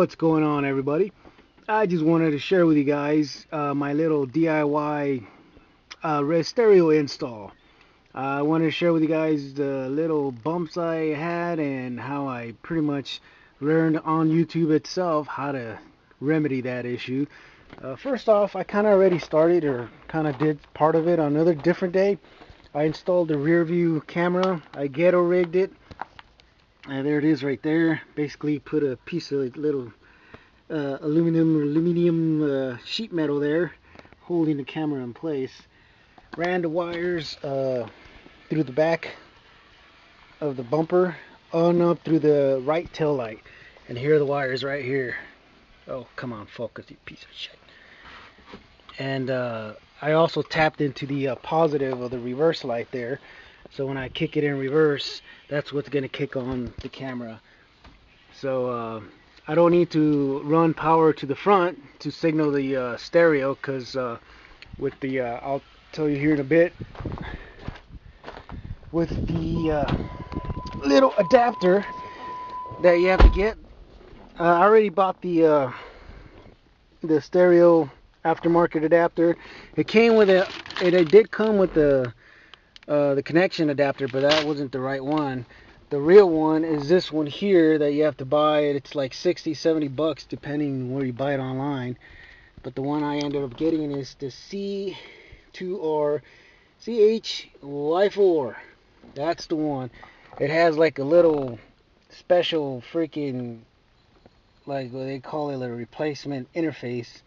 What's going on, everybody? I just wanted to share with you guys my little DIY red stereo install. I wanted to share with you guys the little bumps I had and how I pretty much learned on YouTube itself how to remedy that issue. First off, I kind of already started or kind of did part of it on another different day. I installed the rear view camera. I ghetto rigged it. There it is right there. Basically put a piece of little aluminum sheet metal there holding the camera in place. Ran the wires through the back of the bumper on up through the right tail light. And here are the wires right here. Oh, come on, focus, you piece of shit. And I also tapped into the positive of the reverse light there. So when I kick it in reverse, that's what's going to kick on the camera. So I don't need to run power to the front to signal the stereo, because with the I'll tell you here in a bit, with the little adapter that you have to get. I already bought the stereo aftermarket adapter. It came with it did come with the connection adapter, but that wasn't the right one. The real one is this one here that you have to buy. It's like 60-70 bucks depending where you buy it online. But the one I ended up getting is the C2R CHY4. That's the one. It has like a little special freaking, like what they call it, a replacement interface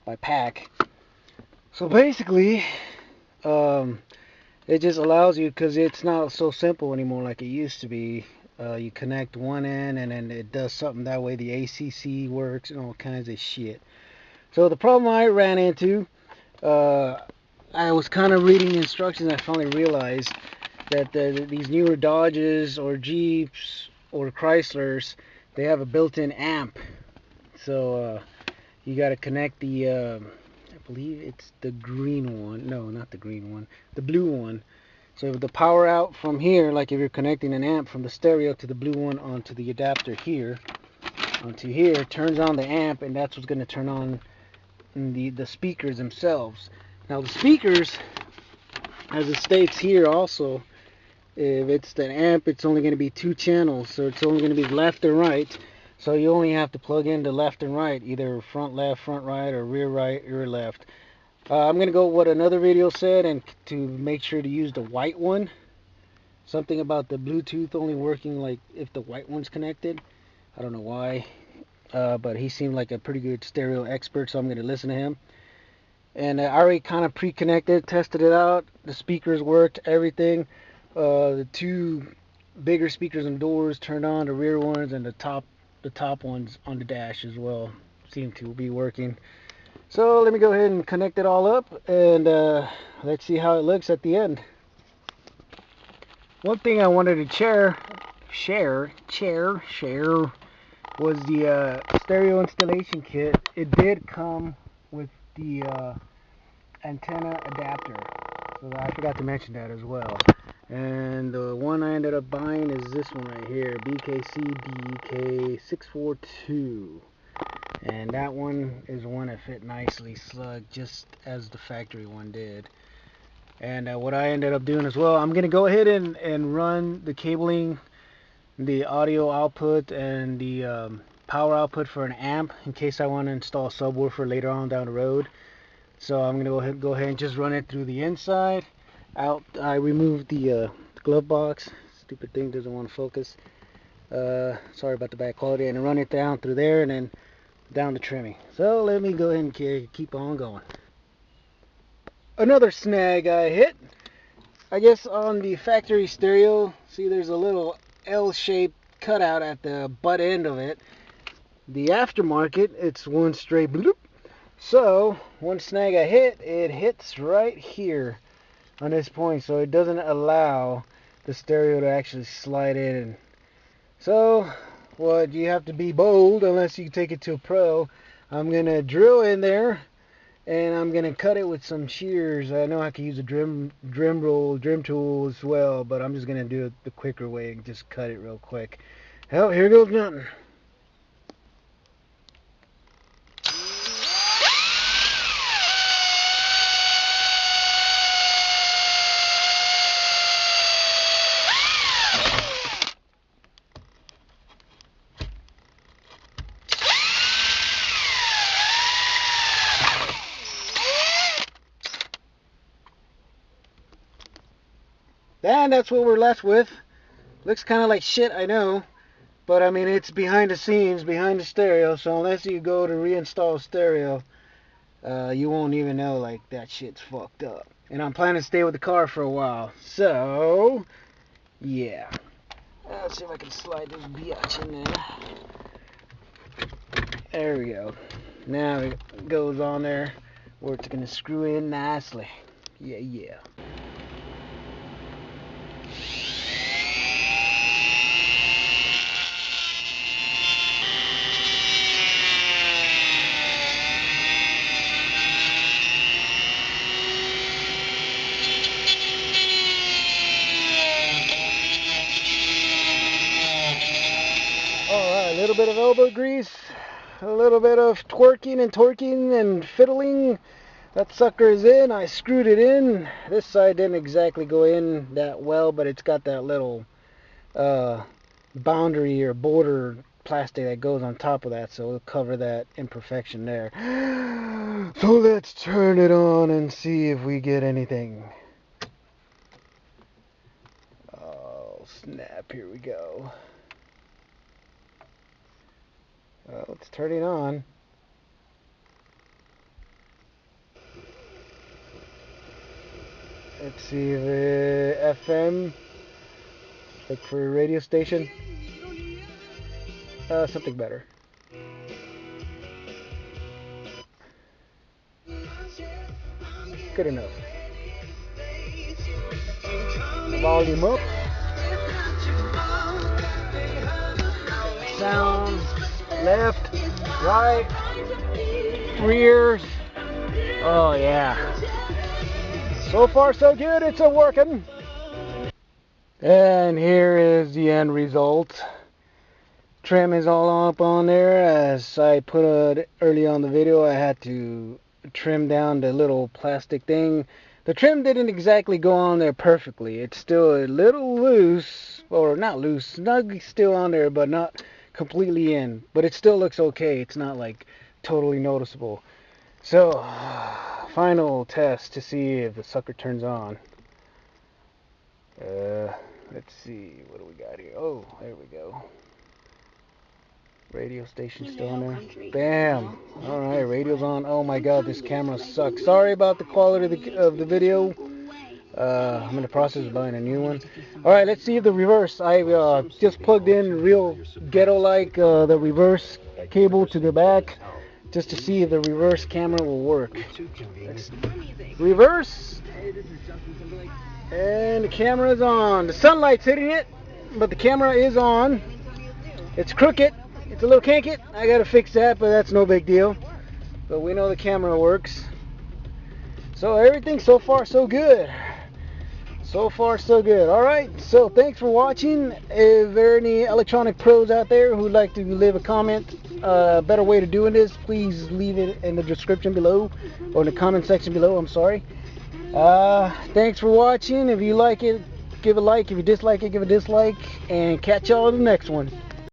by PAC. So basically, it just allows you, because it's not so simple anymore like it used to be. You connect one end and then it does something that way. The ACC works and all kinds of shit. So the problem I ran into, I was kind of reading the instructions. I finally realized that these newer Dodges or Jeeps or Chryslers, they have a built-in amp. So you got to connect the, I believe it's the green one. No, not the green one. The blue one. So the power out from here, like if you're connecting an amp from the stereo to the blue one onto the adapter here, onto here, turns on the amp, and that's what's going to turn on the speakers themselves. Now the speakers, as it states here also, if it's the amp, it's only going to be 2 channels, so it's only going to be left and right. So you only have to plug in the left and right, either front left, front right, or rear right, rear left. I'm going to go with what another video said, and to make sure to use the white one. Something about the Bluetooth only working like if the white one's connected. I don't know why, but he seemed like a pretty good stereo expert, so I'm going to listen to him. And I already kind of pre-connected, tested it out. The speakers worked, everything. The 2 bigger speakers and doors turned on, the rear ones and the top ones on the dash as well seem to be working. So let me go ahead and connect it all up, and let's see how it looks at the end. One thing I wanted to share was the stereo installation kit. It did come with the antenna adapter, so I forgot to mention that as well. And the one I ended up buying is this one right here, BKC-DK642. And that one is one that fit nicely slugged, just as the factory one did. And what I ended up doing as well, I'm going to go ahead and run the cabling, the audio output, and the power output for an amp in case I want to install a subwoofer later on down the road. So I'm going to go ahead and just run it through the inside. Out, I removed the glove box. Stupid thing doesn't want to focus. Sorry about the bad quality. And run it down through there and then down the trimming. So let me go ahead and keep on going. Another snag I hit, I guess on the factory stereo, see there's a little L-shaped cutout at the butt end of it. The aftermarket, it's one straight bloop. So one snag I hit, it hits right here on this point, so it doesn't allow the stereo to actually slide in. So what you have to be bold, unless you take it to a pro. I'm gonna drill in there and I'm gonna cut it with some shears. I know I can use a drim tool as well, but I'm just gonna do it the quicker way and just cut it real quick. Hell, here goes nothing. And that's what we're left with. Looks kind of like shit, I know. But I mean, it's behind the scenes, behind the stereo. So unless you go to reinstall stereo, you won't even know like that shit's fucked up. And I'm planning to stay with the car for a while. So, yeah. Let's see if I can slide this biatch in there. There we go. Now it goes on there where it's gonna screw in nicely. Yeah, yeah. Alright, a little bit of elbow grease, a little bit of twerking and torquing and fiddling. That sucker is in. I screwed it in. This side didn't exactly go in that well, but it's got that little boundary or border plastic that goes on top of that, so it'll cover that imperfection there. So let's turn it on and see if we get anything. Oh snap, here we go. Well, let's turn it on. Let's see the FM, like for a radio station. Something better. Good enough. Volume up. Sound. Left, right, rear. Oh yeah. So far so good, it's a working. And here is the end result. Trim is all up on there. As I put early on the video, I had to trim down the little plastic thing. The trim didn't exactly go on there perfectly. It's still a little loose, or not loose, snug still on there, but not completely in. But it still looks okay. It's not like totally noticeable. So, final test to see if the sucker turns on. Let's see, what do we got here? Oh, there we go. Radio station still on there. Bam! Alright, radio's on. Oh my god, this camera sucks. Sorry about the quality of the video. I'm in the process of buying a new one. Alright, let's see the reverse. I just plugged in real ghetto-like the reverse cable to the back just to see if the reverse camera will work. Reverse! And the camera is on. The sunlight's hitting it, but the camera is on. It's crooked. It's a little kinky. I gotta fix that, but that's no big deal. But we know the camera works. So everything so far so good. So far so good. Alright, so thanks for watching. If there are any electronic pros out there who'd like to leave a comment, a better way to doing this, please leave it in the description below, or in the comment section below, I'm sorry. Thanks for watching. If you like it, give a like. If you dislike it, give a dislike. And catch y'all in the next one.